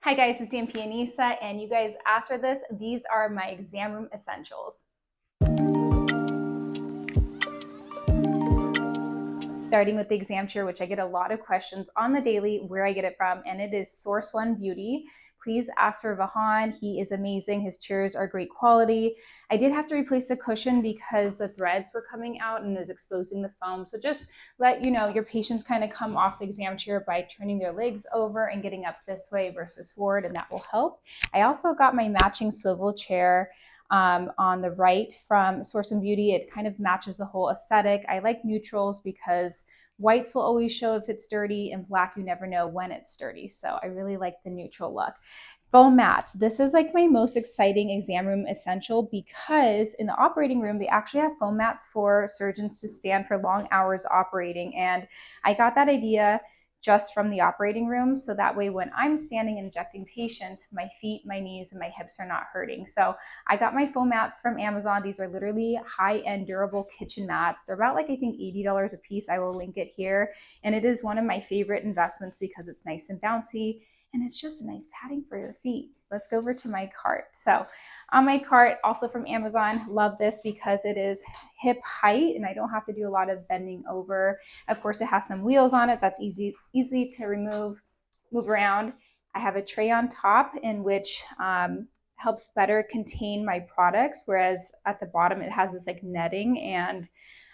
Hi guys, it's DNP Anisa, and you guys asked for this. These are my exam room essentials. Starting with the exam chair, which I get a lot of questions on the daily where I get it from, and it is Source One Beauty. Please ask for Vahan. He is amazing. His chairs are great quality. I did have to replace the cushion because the threads were coming out and it was exposing the foam. So just let you know your patients kind of come off the exam chair by turning their legs over and getting up this way versus forward, and that will help. I also got my matching swivel chair on the right from Source and Beauty. It kind of matches the whole aesthetic. I like neutrals because whites will always show if it's dirty, and black you never know when it's dirty. So I really like the neutral look. Faux mats. This is like my most exciting exam room essential because in the operating room, they actually have foam mats for surgeons to stand for long hours operating. And I got that idea just from the operating room. So that way, when I'm standing injecting patients, my feet, my knees, and my hips are not hurting. So I got my foam mats from Amazon. These are literally high-end durable kitchen mats. They're about like, I think $80 a piece. I will link it here. And it is one of my favorite investments because it's nice and bouncy and it's just a nice padding for your feet. Let's go over to my cart. So on my cart, also from Amazon, love this because it is hip height and I don't have to do a lot of bending over. Of course, it has some wheels on it. That's easy to move around. I have a tray on top in which helps better contain my products, whereas at the bottom it has this like netting, and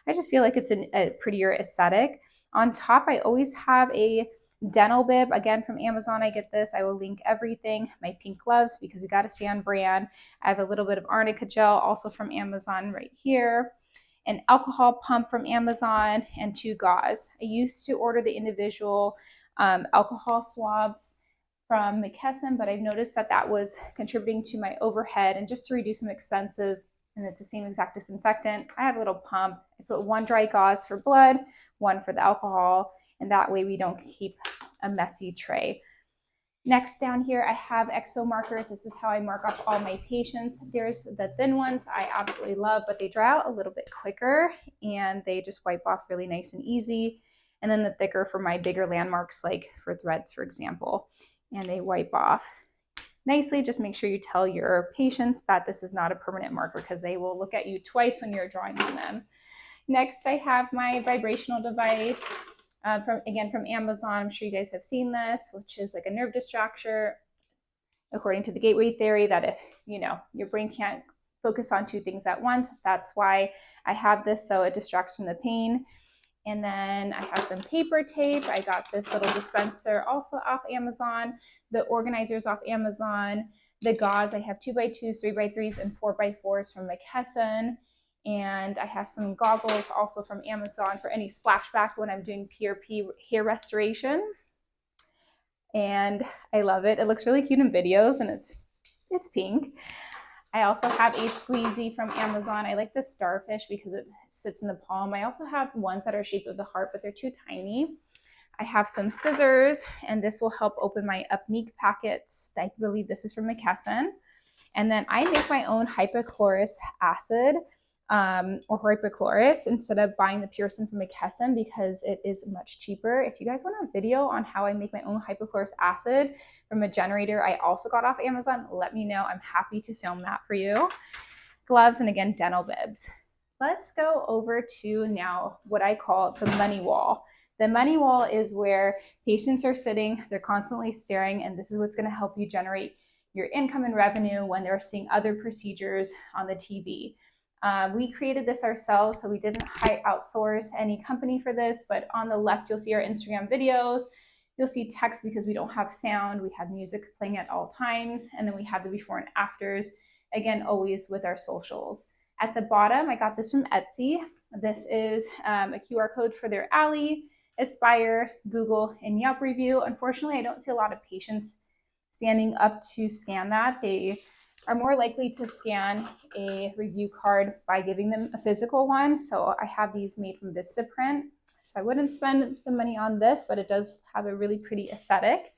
I just feel like it's a prettier aesthetic. On top, I always have a dental bib, again from Amazon. I get this. I will link everything. My pink gloves because we got to stay on brand. I have a little bit of Arnica Gel also from Amazon right here. An alcohol pump from Amazon, and 2 gauze. I used to order the individual alcohol swabs from McKesson, but I've noticed that that was contributing to my overhead, and just to reduce some expenses, and it's the same exact disinfectant, I have a little pump. I put 1 dry gauze for blood, 1 for the alcohol, and that way we don't keep a messy tray. Next down here, I have Expo Markers. This is how I mark off all my patients. There's the thin ones I absolutely love, but they dry out a little bit quicker and they just wipe off really nice and easy. And then the thicker for my bigger landmarks, like for threads, for example, and they wipe off nicely. Just make sure you tell your patients that this is not a permanent marker because they will look at you twice when you're drawing on them. Next, I have my vibrational device. From Amazon. I'm sure you guys have seen this, which is like a nerve distractor, according to the gateway theory, that if your brain can't focus on 2 things at once, that's why I have this, so it distracts from the pain. And then I have some paper tape. I got this little dispenser also off Amazon, the organizers off Amazon, the gauze. I have 2x2s, 3x3s, and 4x4s from McKesson. And I have some goggles also from Amazon for any splashback when I'm doing PRP hair restoration. And I love it. It looks really cute in videos, and it's pink. I also have a squeezy from Amazon. I like the starfish because it sits in the palm. I also have ones that are shaped of the heart, but they're too tiny. I have some scissors, and this will help open my Upneek packets. I believe this is from McKesson. And then I make my own hypochlorous acid or hypochlorous instead of buying the Pearson from McKesson because it is much cheaper. If you guys want a video on how I make my own hypochlorous acid from a generator I also got off Amazon, let me know. I'm happy to film that for you. Gloves, and again, dental bibs. Let's go over to now what I call the money wall. The money wall is where patients are sitting, they're constantly staring, and this is what's going to help you generate your income and revenue when they're seeing other procedures on the TV. We created this ourselves, so we didn't outsource any company for this, but on the left, you'll see our Instagram videos. You'll see text because we don't have sound. We have music playing at all times, and then we have the before and afters, again, always with our socials. At the bottom, I got this from Etsy. This is a QR code for their Ally, Aspire, Google, and Yelp review. Unfortunately, I don't see a lot of patients standing up to scan that. They are more likely to scan a review card by giving them a physical one. So I have these made from Vistaprint. So I wouldn't spend the money on this, but it does have a really pretty aesthetic.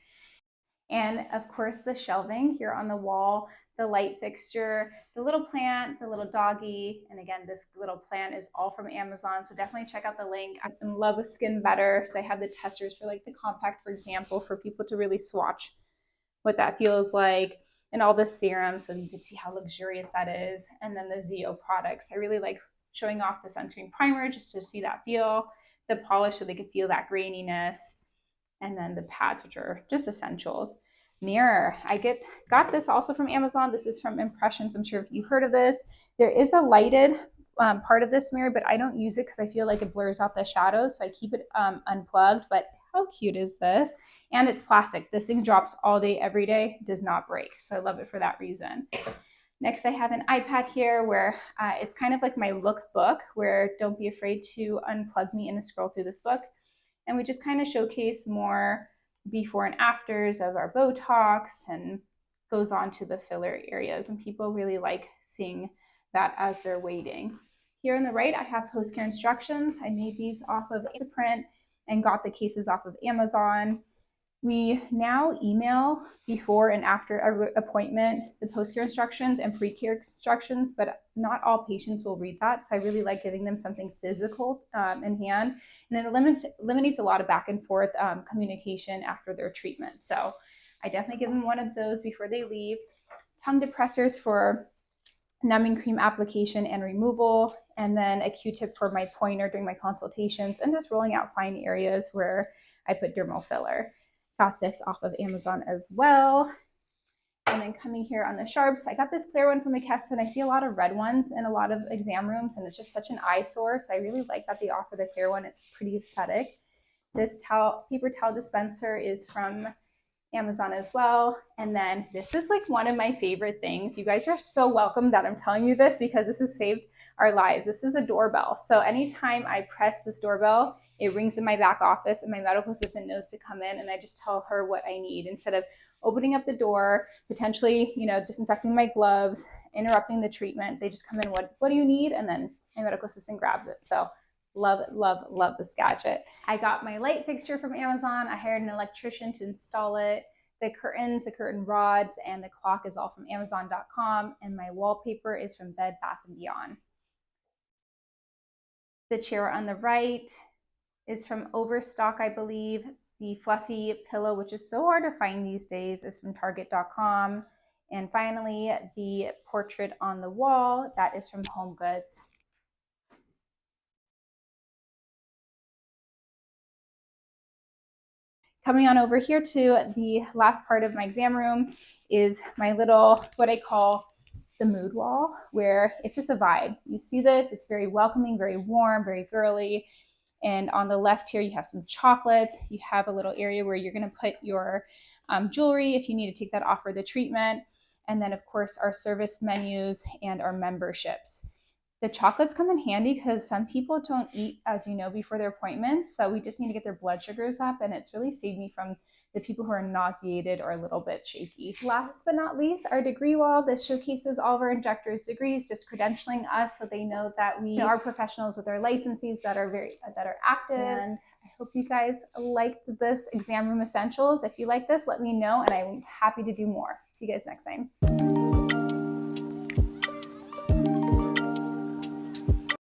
And of course, the shelving here on the wall, the light fixture, the little plant, the little doggy, and again, this little plant is all from Amazon. So definitely check out the link. I'm in love with Skin Better. So I have the testers for like the compact, for example, for people to really swatch what that feels like, and all the serums so you can see how luxurious that is. And then the ZO products. I really like showing off the sunscreen primer just to see that feel, the polish so they can feel that graininess, and then the pads, which are just essentials. Mirror, I got this also from Amazon. This is from Impressions. I'm sure if you heard of this. There is a lighted part of this mirror, but I don't use it because I feel like it blurs out the shadows, so I keep it unplugged. But how cute is this? And it's plastic. This thing drops all day, every day, does not break. So I love it for that reason. Next, I have an iPad here where it's kind of like my look book, where don't be afraid to unplug me and scroll through this book. And we just kind of showcase more before and afters of our Botox, and goes on to the filler areas. And people really like seeing that as they're waiting. Here on the right, I have post-care instructions. I made these off of print and got the cases off of Amazon. We now email before and after an appointment the post-care instructions and pre-care instructions, but not all patients will read that. So I really like giving them something physical in hand, and it eliminates a lot of back and forth communication after their treatment. So I definitely give them one of those before they leave. Tongue depressors for numbing cream application and removal, and then a Q-tip for my pointer during my consultations, and just rolling out fine areas where I put dermal filler. Got this off of Amazon as well. And then coming here on the sharps, I got this clear one from McKesson. I see a lot of red ones in a lot of exam rooms, and it's just such an eyesore. So I really like that they offer the clear one. It's pretty aesthetic. This paper towel dispenser is from Amazon as well. And then this is like one of my favorite things. You guys are so welcome that I'm telling you this, because this has saved our lives. This is a doorbell. So anytime I press this doorbell, it rings in my back office, and my medical assistant knows to come in, and I just tell her what I need instead of opening up the door, potentially, disinfecting my gloves, interrupting the treatment. They just come in, what do you need? And then my medical assistant grabs it. So love it, love this gadget. I got my light fixture from Amazon. I hired an electrician to install it. The curtains, the curtain rods, and the clock is all from Amazon.com. And my wallpaper is from Bed Bath & Beyond. The chair on the right is from Overstock, I believe. The fluffy pillow, which is so hard to find these days, is from Target.com. And finally, the portrait on the wall, that is from Home Goods. Coming on over here to the last part of my exam room is my little, what I call the mood wall, where it's just a vibe. You see this, it's very welcoming, very warm, very girly. And on the left here, you have some chocolates. You have a little area where you're gonna put your jewelry if you need to take that off for the treatment. And then of course, our service menus and our memberships. The chocolates come in handy because some people don't eat, as you know, before their appointments. So we just need to get their blood sugars up, and it's really saved me from the people who are nauseated or a little bit shaky. Last but not least, our degree wall. This showcases all of our injectors' degrees, just credentialing us so they know that we are professionals with our licenses that are active. And I hope you guys liked this exam room essentials. If you like this, let me know, and I'm happy to do more. See you guys next time.